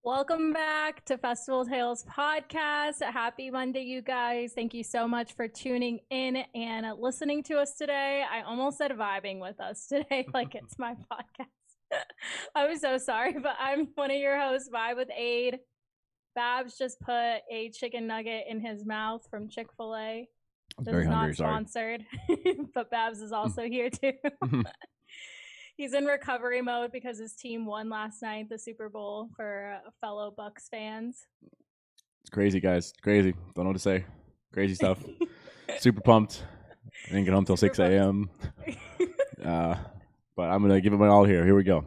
Welcome back to Festival Tales Podcast. Happy Monday, you guys. Thank you so much for tuning in and listening to us today. I almost said vibing with us today, like it's my podcast. I'm so sorry, but I'm one of your hosts, Vibe with Aid. Babs just put a chicken nugget in his mouth from Chick-fil-A. This very is hungry, not sponsored, but Babs is also here too. He's in recovery mode because his team won last night, the Super Bowl, for fellow Bucks fans. It's crazy, guys. Crazy. Don't know what to say. Crazy stuff. Super pumped. I didn't get home till 6 a.m. But I'm going to give it my all here. Here we go.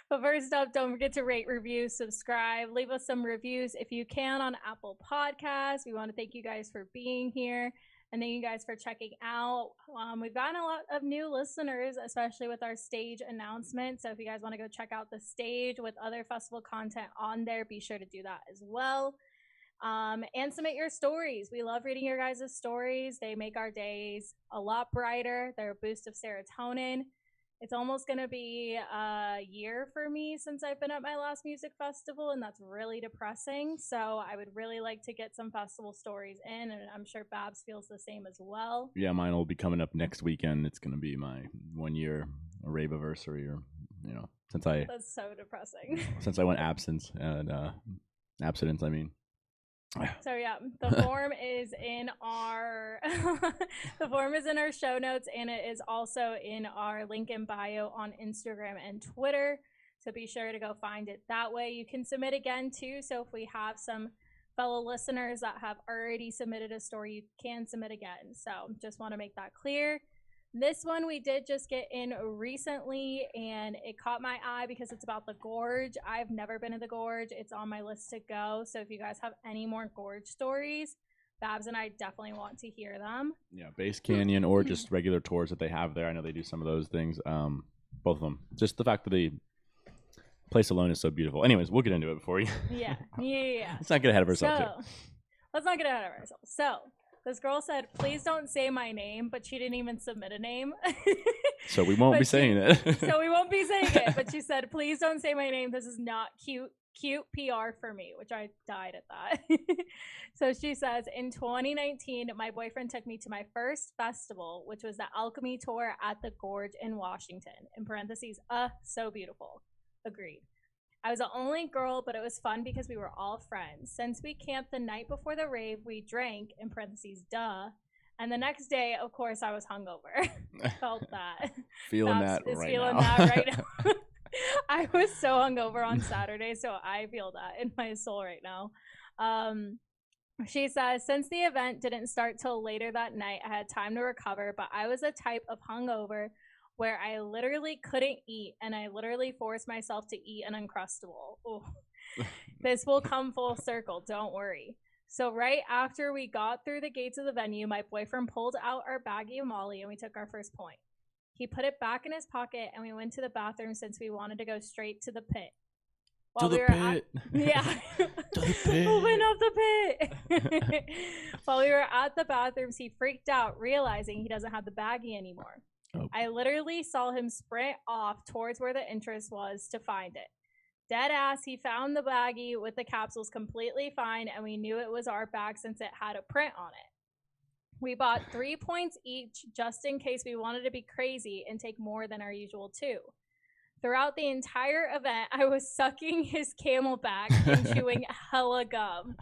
But first up, don't forget to rate, review, subscribe. Leave us some reviews if you can on Apple Podcasts. We want to thank you guys for being here. And thank you guys for checking out. We've gotten a lot of new listeners, especially with our stage announcement. So if you guys want to go check out the stage with other festival content on there, be sure to do that as well. And submit your stories. We love reading your guys' stories. They make our days a lot brighter. They're a boost of serotonin. It's almost going to be a year for me since I've been at my last music festival, and that's really depressing. So I would really like to get some festival stories in, and I'm sure Babs feels the same as well. Yeah, mine will be coming up next weekend. It's going to be my 1 year rave anniversary, or since I. That's so depressing. Since I went abstinence, I mean. So yeah, the form is in our show notes, and it is also in our link in bio on Instagram and Twitter. So be sure to go find it that way. You can submit again too. So if we have some fellow listeners that have already submitted a story, you can submit again. So just want to make that clear. This one we did just get in recently, and it caught my eye because it's about the Gorge. I've never been to the Gorge. It's on my list to go. So if you guys have any more Gorge stories, Babs and I definitely want to hear them. Yeah, Base Canyon or just regular tours that they have there. I know they do some of those things. Both of them. Just the fact that the place alone is so beautiful. Anyways, we'll get into it before you. Yeah. Let's not get ahead of ourselves here. Let's not get ahead of ourselves. So this girl said, please don't say my name, but she didn't even submit a name. So we won't be saying it. So we won't be saying it, but she said, please don't say my name. This is not cute PR for me, which I died at that. So she says, in 2019, my boyfriend took me to my first festival, which was the Alchemy Tour at the Gorge in Washington. In parentheses, so beautiful. Agreed. I was the only girl, but it was fun because we were all friends. Since we camped the night before the rave, we drank, in parentheses, duh. And the next day, of course, I was hungover. Felt that. Feeling that right now. I was so hungover on Saturday, so I feel that in my soul right now. She says, since the event didn't start till later that night, I had time to recover, but I was a type of hungover where I literally couldn't eat, and I literally forced myself to eat an Uncrustable. Ooh. This will come full circle, don't worry. So right after we got through the gates of the venue, my boyfriend pulled out our baggie of Molly, and we took our first point. He put it back in his pocket, and we went to the bathroom since we wanted to go straight to the pit. To the pit. Open up the pit. While we were at the bathrooms, he freaked out, realizing he doesn't have the baggie anymore. Oh. I literally saw him sprint off towards where the entrance was to find it. Dead ass, he found the baggie with the capsules completely fine, and we knew it was our bag since it had a print on it. We bought 3 points each just in case we wanted to be crazy and take more than our usual 2. Throughout the entire event, I was sucking his Camelback and chewing hella gum.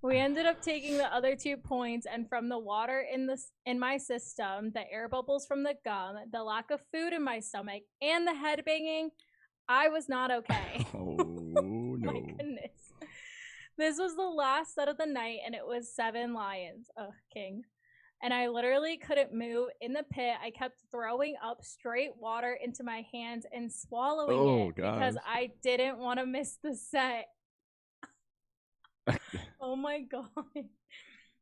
We ended up taking the other 2 points, and from the water in my system, the air bubbles from the gum, the lack of food in my stomach, and the headbanging, I was not okay. Oh, no. My goodness. This was the last set of the night, and it was 7 lions. Ugh, king. And I literally couldn't move in the pit. I kept throwing up straight water into my hands and swallowing it because I didn't want to miss the set. Oh my god.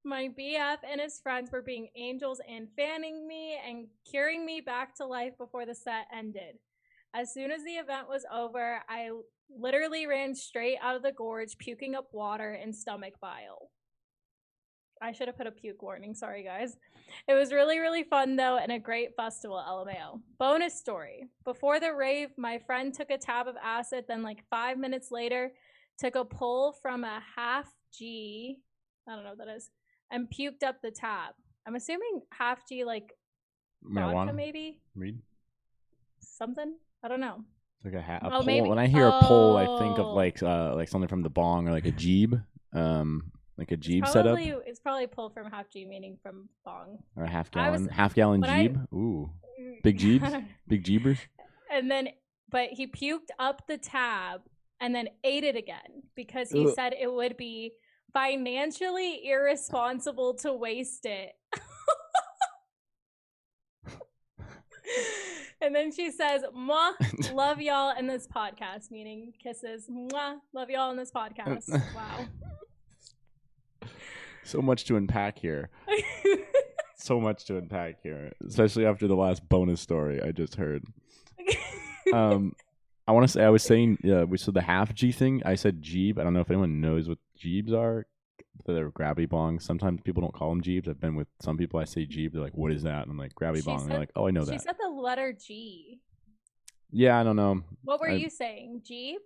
My BF and his friends were being angels and fanning me and curing me back to life before the set ended. As soon as the event was over, I literally ran straight out of the gorge, puking up water and stomach bile. I should have put a puke warning. Sorry, guys. It was really, really fun, though, and a great festival, LMAO. Bonus story. Before the rave, my friend took a tab of acid, then like 5 minutes later, took a pull from a half G, I don't know what that is, and puked up the tab. I'm assuming half G, like vodka, maybe? Read? Something? I don't know. It's like a pull. Maybe. When I hear a pull, I think of like something from the bong or like a jeeb. Like a jeeb setup. It's probably pull from half G, meaning from bong. Or a half gallon jeeb. Ooh, big jeebs, big jeebers. And then, but he puked up the tab and then ate it again because he said it would be financially irresponsible to waste it. And then she says, "Mwah, love y'all in this podcast," meaning kisses. Mwah, love y'all in this podcast. Wow. So much to unpack here. Especially after the last bonus story I just heard. I want to say, I was saying, we said the half G thing. I said jeeb. I don't know if anyone knows what jeebs are. They're gravity bongs. Sometimes people don't call them jeebs. I've been with some people, I say jeeb. They're like, what is that? And I'm like, gravity bong. And they're like, oh, I know that. She said the letter G. Yeah, I don't know. What were you saying? Jeeb?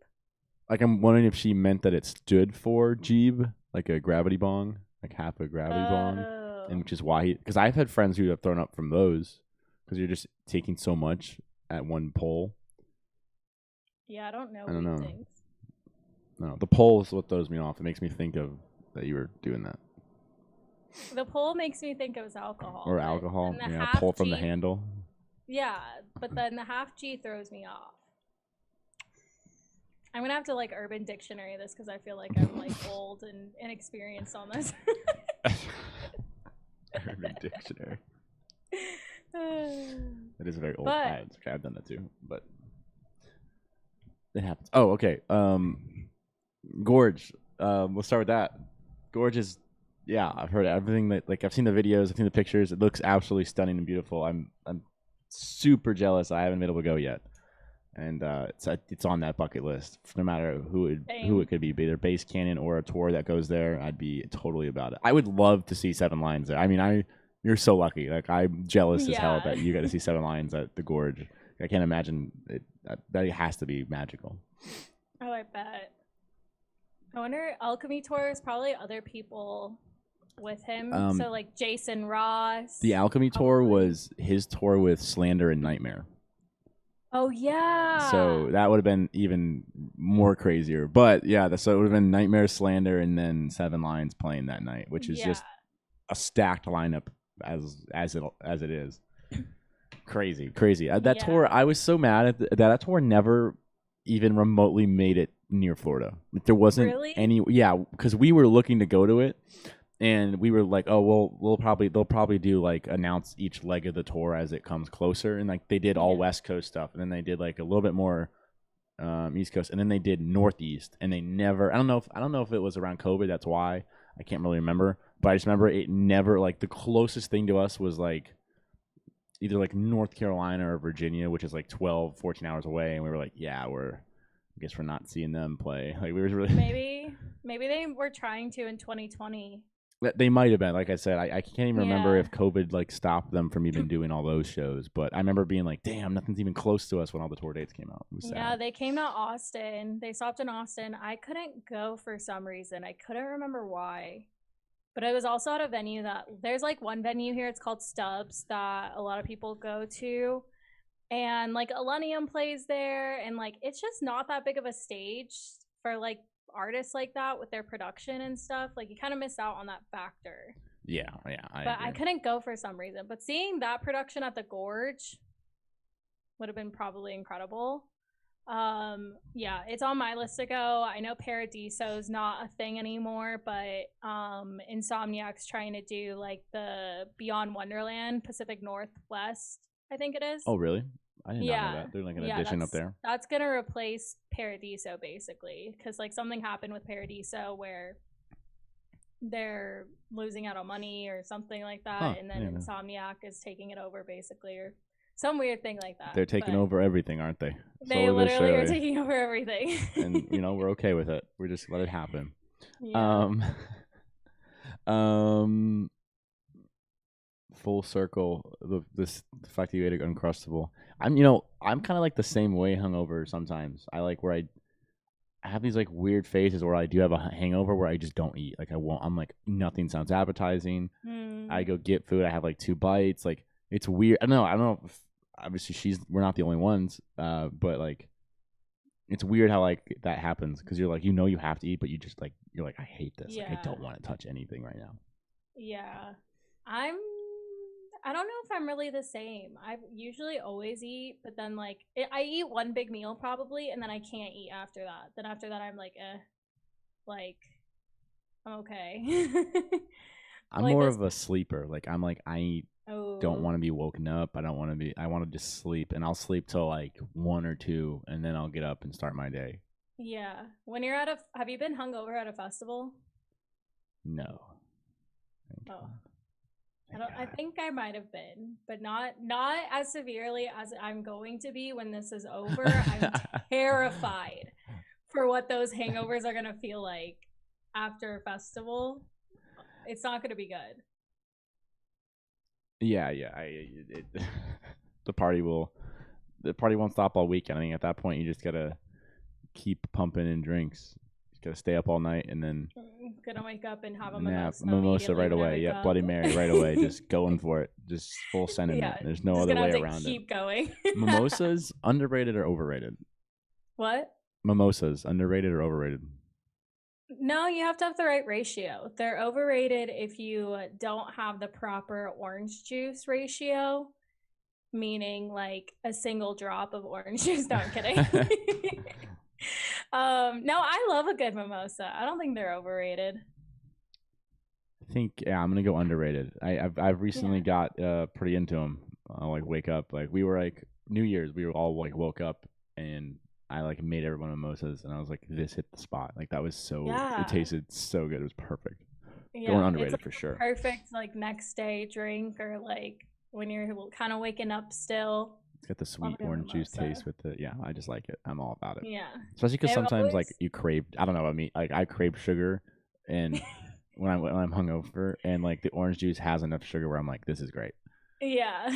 Like, I'm wondering if she meant that it stood for jeeb, like a gravity bong. Like half a gravity bong, and which is why because I've had friends who have thrown up from those because you're just taking so much at one pull. Yeah, I don't know. No, the pull is what throws me off. It makes me think of that you were doing that. The pull makes me think it was alcohol. Or alcohol, yeah, pull from the handle. Yeah, but then the half G throws me off. I'm gonna have to like Urban Dictionary this because I feel like I'm like old and inexperienced on this. Urban Dictionary. That is a very old ad. Okay, I've done that too, but it happens. Oh, okay. Gorge. We'll start with that. Gorge is, yeah, I've heard everything that I've seen the videos, I've seen the pictures. It looks absolutely stunning and beautiful. I'm super jealous. I haven't been able to go yet. And it's on that bucket list. No matter who it could be either Base Canyon or a tour that goes there, I'd be totally about it. I would love to see Seven Lions there. I mean, you're so lucky. Like I'm jealous as hell that you got to see Seven Lions at the Gorge. I can't imagine it. That has to be magical. Oh, I bet. I wonder. Alchemy Tour is probably other people with him. So like Jason Ross. The Alchemy Tour was his tour with Slander and Nightmare. Oh, yeah. So that would have been even more crazier. But, yeah, so it would have been Nightmare, Slander, and then Seven Lions playing that night, which is just a stacked lineup as it is. Crazy. That tour, I was so mad at that tour never even remotely made it near Florida. There wasn't any. Yeah, because we were looking to go to it. And we were like, oh, they'll probably do like announce each leg of the tour as it comes closer. And like they did all West Coast stuff. And then they did like a little bit more East Coast. And then they did Northeast. And they never, I don't know if it was around COVID. That's why I can't really remember. But I just remember it never, like the closest thing to us was like either like North Carolina or Virginia, which is like 12, 14 hours away. And we were like, yeah, I guess we're not seeing them play. Like we were really. Maybe they were trying to in 2020. They might have been. Like I said, I can't even remember if COVID like stopped them from even doing all those shows. But I remember being like, damn, nothing's even close to us when all the tour dates came out. It was sad. Yeah, they came to Austin. They stopped in Austin. I couldn't go for some reason. I couldn't remember why. But it was also at a venue that there's like one venue here. It's called Stubbs that a lot of people go to. And like Millennium plays there. And like it's just not that big of a stage for like artists like that with their production and stuff. Like you kind of miss out on that factor. Yeah, I couldn't go for some reason, but seeing that production at the Gorge would have been probably incredible. Yeah, it's on my list to go. I know Paradiso's not a thing anymore, but Insomniac's trying to do like the Beyond Wonderland Pacific Northwest, I think it is. Oh really? I didn't know that. They're like an addition up there. That's going to replace Paradiso, basically. Because, like, something happened with Paradiso where they're losing out on money or something like that. And then Insomniac is taking it over, basically. Or some weird thing like that. They're taking over everything, aren't they? They literally are taking over everything. And, we're okay with it. We just let it happen. Yeah. Full circle. The fact that you ate an Uncrustable. I'm kind of like the same way hungover sometimes. I like where I have these like weird phases where I do have a hangover where I just don't eat. Like I won't. I'm like nothing sounds appetizing. I go get food. I have like 2 bites. Like it's weird. I don't know. If, obviously we're not the only ones. But like it's weird how like that happens because you're like you have to eat, but you're like I hate this. Yeah. Like I don't want to touch anything right now. Yeah. I don't know if I'm really the same. I usually always eat, but then like I eat one big meal probably, and then I can't eat after that. Then after that, I'm like, like I'm okay. I'm like more of a sleeper. Like I'm like I don't want to Oh, be woken up. I don't want to be. I want to just sleep, and I'll sleep till like 1 or 2, and then I'll get up and start my day. yeah. When you're have you been hungover at a festival? No. Oh. I think I might have been, but not as severely as I'm going to be when this is over. I'm terrified for what those hangovers are gonna feel like after a festival. It's not gonna be good. Yeah. The party won't stop all weekend. I think at that point you just gotta keep pumping in drinks. You gotta stay up all night and then Gonna wake up and have a mimosa right away. Yep, Bloody Mary right away. Just going for it. Just full sending it. There's no other way around it. Keep going. Mimosas, underrated or overrated? What? Mimosas, underrated or overrated? No, you have to have the right ratio. They're overrated if you don't have the proper orange juice ratio, meaning like a single drop of orange juice. No, I'm kidding. No, I love a good mimosa. I don't think they're overrated. I think I'm gonna go underrated. I've recently got pretty into them. I'll like wake up like we were like New Year's. We were all like woke up and I like made everyone mimosas and I was like this hit the spot. Like that was so it tasted so good. It was perfect. Yeah, going underrated it's like for sure. Perfect like next day drink or like when you're kind of waking up still. It's got the sweet orange juice taste with the I just like it. I'm all about it. Yeah, especially because sometimes like you crave. I don't know. I mean, like I crave sugar, and when I'm hungover, and like the orange juice has enough sugar where I'm like, this is great. Yeah,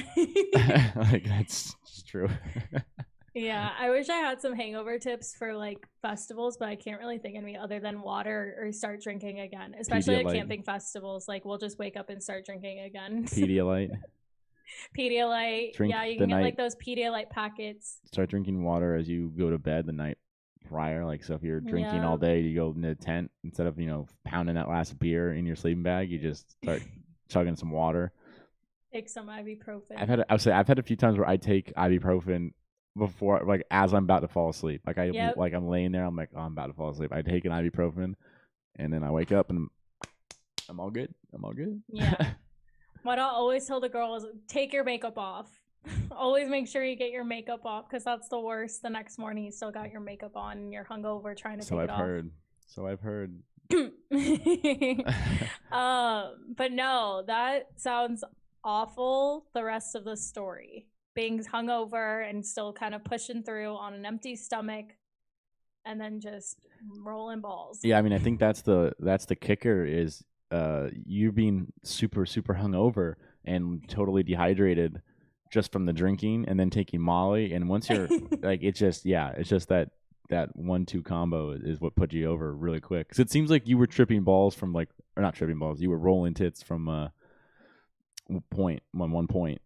like that's true. Yeah, I wish I had some hangover tips for like festivals, but I can't really think of any other than water or start drinking again. Especially at camping festivals, like we'll just wake up and start drinking again. Pedialyte. Pedialyte. Yeah, you can get like those Pedialyte packets. Start drinking water as you go to bed the night prior. Like so if you're drinking all day, you go in the tent instead of, pounding that last beer in your sleeping bag, you just start chugging some water. Take some ibuprofen. I've had a few times where I take ibuprofen before, like as I'm about to fall asleep. Like I'm laying there, I'm like, oh, I'm about to fall asleep. I take an ibuprofen and then I wake up and I'm all good. Yeah. What I'll always tell the girls, take your makeup off. Always make sure you get your makeup off because that's the worst. The next morning you still got your makeup on and you're hungover trying to take it off. So I've heard. But no, that sounds awful. The rest of the story, being hungover and still kind of pushing through on an empty stomach, and then just rolling balls. Yeah, I mean, I think that's the kicker is you being super super hungover and totally dehydrated just from the drinking, and then taking Molly, and once you're like, it's just that 1-2 combo is what put you over really quick. Because it seems like you were tripping balls from or not tripping balls, you were rolling tits from one point,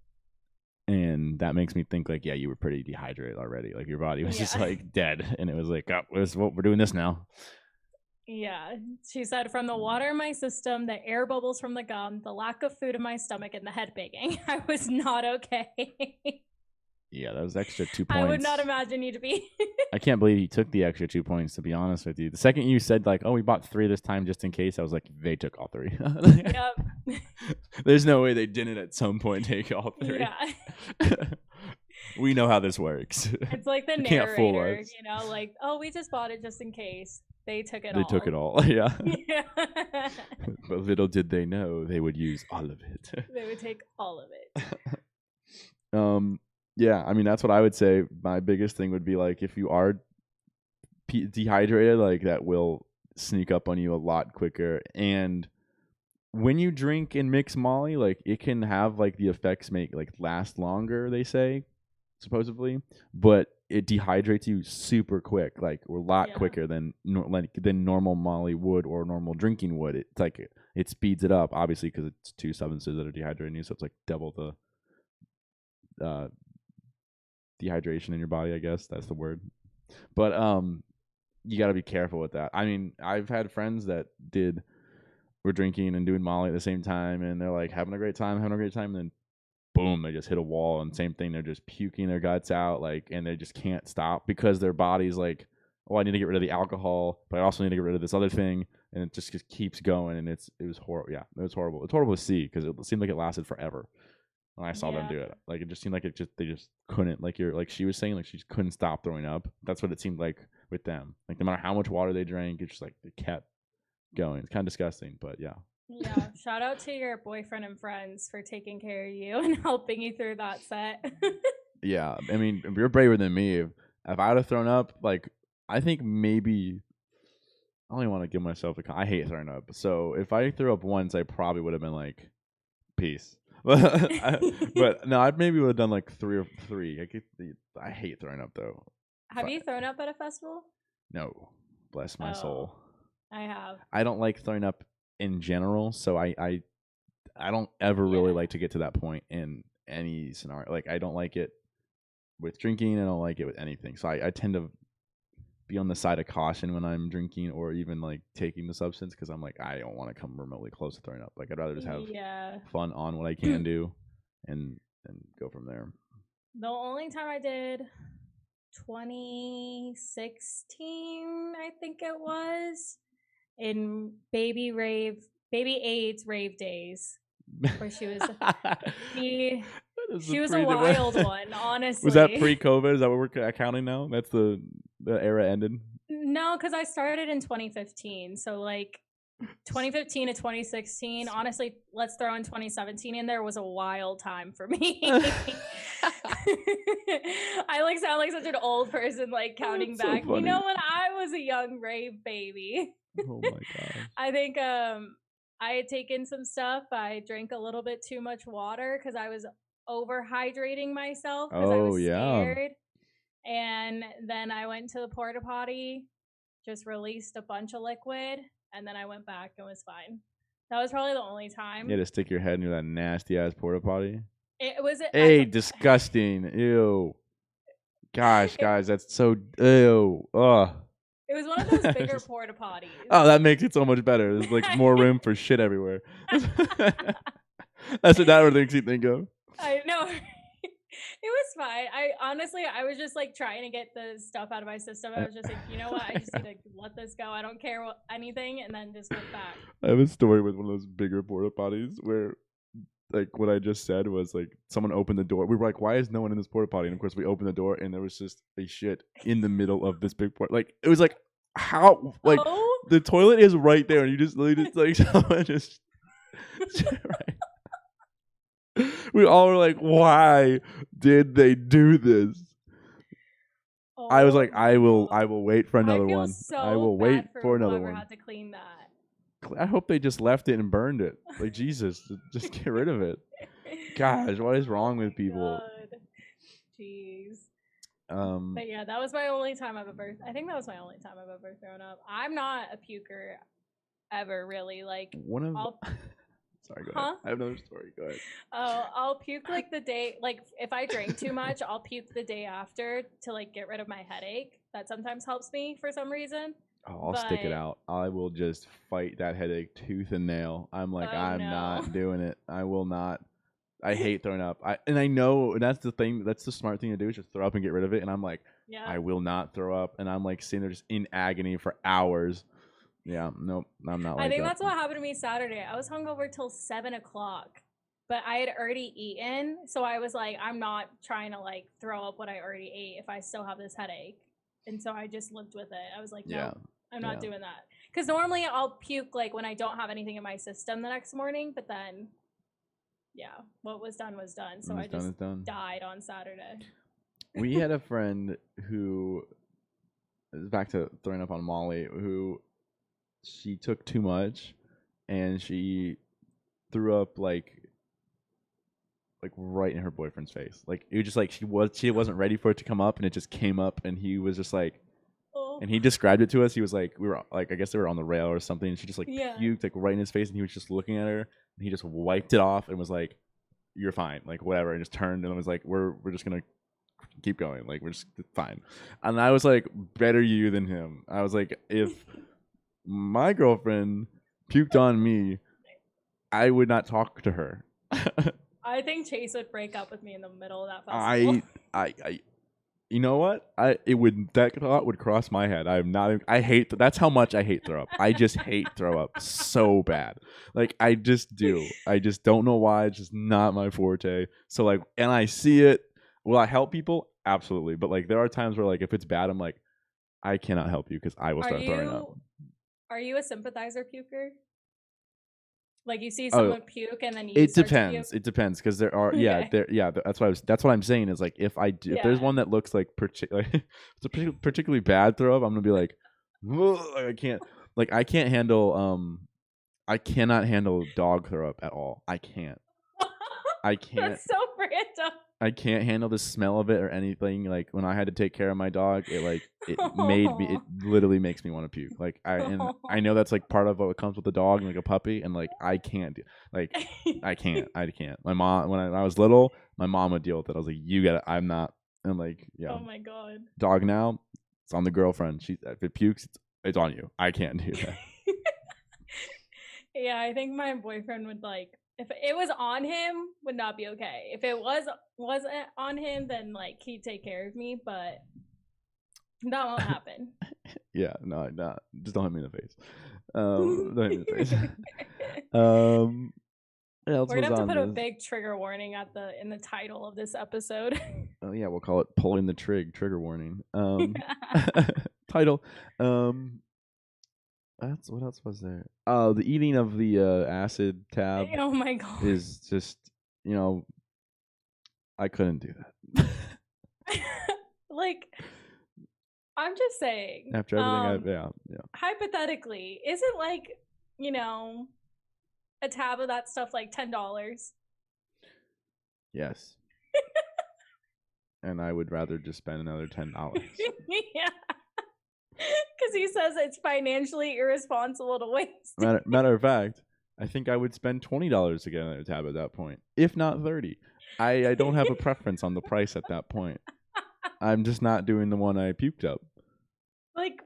and that makes me think like you were pretty dehydrated already. Like your body was just like dead, and it was like, oh, we're doing this now. Yeah, she said, from the water in my system, the air bubbles from the gum, the lack of food in my stomach, and the head banging, I was not okay. Yeah, that was extra 2 points. I would not imagine you to be. I can't believe you took the extra 2 points, to be honest with you. The second you said like, oh, we bought 3 this time just in case, I was like, they took all 3. Yep. There's no way they didn't at some point take all 3. Yeah. We know how this works. It's like the narrator, like, oh, we just bought it just in case. They took it all. They took it all, yeah. But little did they know they would use all of it. They would take all of it. Yeah, I mean, that's what I would say. My biggest thing would be like, if you are dehydrated, like that will sneak up on you a lot quicker. And when you drink and mix Molly, like it can have like the effects make like last longer. They say supposedly, but it dehydrates you super quick, like a lot quicker than than normal Molly would or normal drinking would. It's like it speeds it up, obviously, because it's two substances that are dehydrating you, so it's like double the dehydration in your body. I guess that's the word. But you got to be careful with that. I mean, I've had friends that were drinking and doing Molly at the same time, and they're like having a great time, and then boom, they just hit a wall, and same thing, they're just puking their guts out, like, and they just can't stop because their body's like, oh, I need to get rid of the alcohol, but I also need to get rid of this other thing, and it just keeps going, and it was horrible. Yeah, it was horrible. It's horrible to see because it seemed like it lasted forever when I saw them do it. Like, it just seemed like they just couldn't, like she was saying, like she just couldn't stop throwing up. That's what it seemed like with them. Like no matter how much water they drank, it's just like they kept going. It's kind of disgusting, but yeah. Yeah, shout out to your boyfriend and friends for taking care of you and helping you through that set. Yeah, I mean, you're braver than me. If I would have thrown up, like, I think maybe I don't even want to give myself I hate throwing up. So if I threw up once, I probably would have been like, peace. But no, I maybe would have done like three. I hate throwing up though. Have you thrown up at a festival? No, bless my soul. I have. I don't like throwing up in general, so I don't ever really like to get to that point in any scenario. Like I don't like it with drinking, I don't like it with anything. So I tend to be on the side of caution when I'm drinking or even like taking the substance, because I'm like, I don't want to come remotely close to throwing up. Like I'd rather just have fun on what I can do and go from there. The only time I did 2016, I think it was, in baby AIDS rave days, where she was she was a wild one, honestly. Was that pre-COVID? Is that what we're counting now? That's the era ended? No, because I started in 2015, so like 2015 to 2016. Honestly, let's throw in 2017 in there, was a wild time for me. I like sound like such an old person, like counting back. So you know, when I was a young rave baby. Oh my gosh. I think I had taken some stuff. I drank a little bit too much water because I was overhydrating myself because I was scared. And then I went to the porta potty, just released a bunch of liquid, and then I went back and was fine. That was probably the only time. You had to stick your head into that nasty ass porta potty? It was disgusting. Ew. Gosh, guys, that's so ew. Ugh. It was one of those bigger porta potties. Oh, that makes it so much better. There's like more room for shit everywhere. That's what that makes you think of. I know. It was fine. I was just like trying to get the stuff out of my system. I was just like, you know what? I just need to let this go. I don't care anything, and then just went back. I have a story with one of those bigger porta potties where, like, what I just said was like someone opened the door. We were like, why is no one in this porta potty? And of course, we opened the door, and there was just a shit in the middle of this big porta. Like, it was like, how? Like, the toilet is right there, and you just like someone just right. We all were like, why did they do this? I was like, I will wait for another one. I will wait for another one. Had to clean that. I hope they just left it and burned it. Like, Jesus, just get rid of it. Gosh, what is wrong with people? God. Jeez. But yeah, that was my only time I've ever thrown up. I'm not a puker ever, really. Like, sorry, go ahead. I have another story. Go ahead. Oh, I'll puke like the day, like if I drink too much, I'll puke the day after to like get rid of my headache. That sometimes helps me for some reason. Oh, I'll stick it out. I will just fight that headache tooth and nail. I'm like, I'm not doing it. I will not. I hate throwing up. I know, and that's the thing. That's the smart thing to do, is just throw up and get rid of it. And I'm like, I will not throw up. And I'm like sitting there just in agony for hours. Yeah, nope, I'm not like that. I think that's what happened to me Saturday. I was hungover till 7 o'clock, but I had already eaten. So I was like, I'm not trying to like throw up what I already ate if I still have this headache. And so I just lived with it. I was like, no, I'm not doing that. Because normally I'll puke like when I don't have anything in my system the next morning. But then, what was done was done. So I just died on Saturday. We had a friend who, back to throwing up on Molly, who... she took too much, and she threw up like right in her boyfriend's face. Like it was just like she wasn't ready for it to come up, and it just came up, and he was just like, and he described it to us. He was like, we were like, I guess they were on the rail or something, and she just like puked like right in his face, and he was just looking at her, and he just wiped it off and was like, "You're fine," like whatever, and just turned and was like, "We're just gonna keep going, like we're just fine." And I was like, "Better you than him." I was like, if my girlfriend puked on me, I would not talk to her. I think Chase would break up with me in the middle of that festival. I you know what? That thought would cross my head. I'm not. I hate. That's how much I hate throw up. I just hate throw up so bad. Like I just do. I just don't know why. It's just not my forte. So like, and I see it. Will I help people? Absolutely. But like, there are times where like, if it's bad, I'm like, I cannot help you because I will start throwing up. Are you a sympathizer puker? Like you see someone puke and then you. It depends. It depends because there are That's what I'm saying is like if there's one that looks like it's a particularly bad throw up, I'm gonna be like, I can't handle I cannot handle dog throw up at all. I can't. That's so random. I can't handle the smell of it or anything. Like when I had to take care of my dog, it literally makes me want to puke. Like I know that's like part of what comes with a dog and like a puppy, and like I can't. I can't. My mom, when I was little, my mom would deal with it. I was like, you got it. I'm not. And like, yeah. Oh my god. Dog now, it's on the girlfriend. If it pukes, it's on you. I can't do that. Yeah, I think my boyfriend would like. If it was on him, would not be okay. If it wasn't on him, then like he'd take care of me, but that won't happen. Yeah, no, just don't hit me in the face. Don't hit me in the face. We're gonna have to put a big trigger warning in the title of this episode. Oh yeah, we'll call it "Pulling the Trigger Warning." Title. That's what else was there? Oh, the eating of the acid tab. Oh my god! Is just I couldn't do that. Like, I'm just saying. After everything, yeah. Hypothetically, isn't like a tab of that stuff like $10? Yes. And I would rather just spend another $10. Yeah. Because he says it's financially irresponsible to waste. Matter of fact, I think I would spend $20 to get another tab at that point, if not $30. I don't have a preference on the price at that point. I'm just not doing the one I puked up. Like,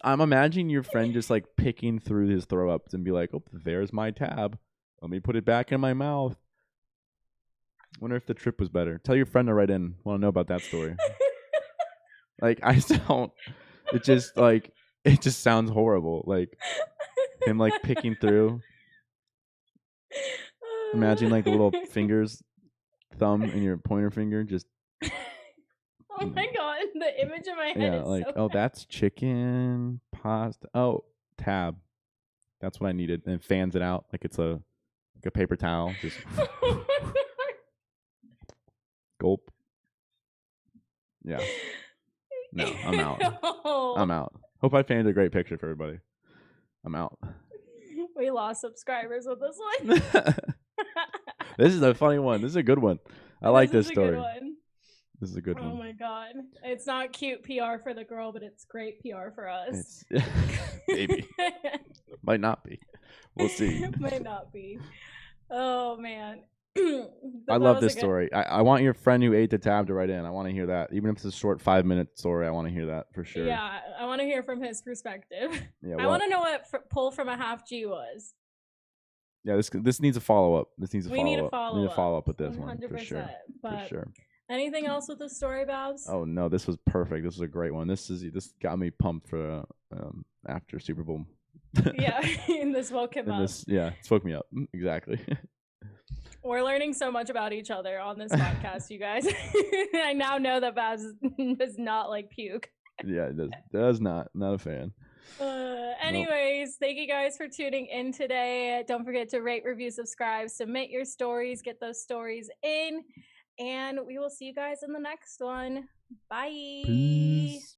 I'm imagining your friend just like picking through his throw ups and be like, "Oh, there's my tab. Let me put it back in my mouth." Wonder if the trip was better. Tell your friend to write in. Want to know about that story? Like I don't. It just sounds horrible. Like him like picking through. Imagine like the little fingers, thumb and your pointer finger just. Oh my god, the image in my head is like, so oh, bad. that's chicken pasta. Oh, tab. That's what I needed. And it fans it out like it's a paper towel. Just gulp. Yeah. No, I'm out. No. I'm out. Hope I painted a great picture for everybody. I'm out. We lost subscribers with this one. This is a funny one. This is a good one. I like this story. Good one. This is a good one. Oh my god. It's not cute PR for the girl, but it's great PR for us. Maybe. Might not be. We'll see. Might not be. Oh man. I love this story. I want your friend who ate the tab to write in. I want to hear that. Even if it's a short 5-minute story, I want to hear that for sure. Yeah, I want to hear from his perspective. Yeah, I want to know what pull from a half G was. Yeah, this needs a follow-up. We need a follow-up with this 100%, one. For sure. But for sure. Anything else with the story, Babs? Oh no, this was perfect. This was a great one. This got me pumped for after Super Bowl. Yeah, and this woke him up. It woke me up. Exactly. We're learning so much about each other on this podcast, you guys. I now know that Babs does not like puke. Yeah, it does not. Not a fan. Anyways, Thank you guys for tuning in today. Don't forget to rate, review, subscribe, submit your stories, get those stories in, and we will see you guys in the next one. Bye. Peace.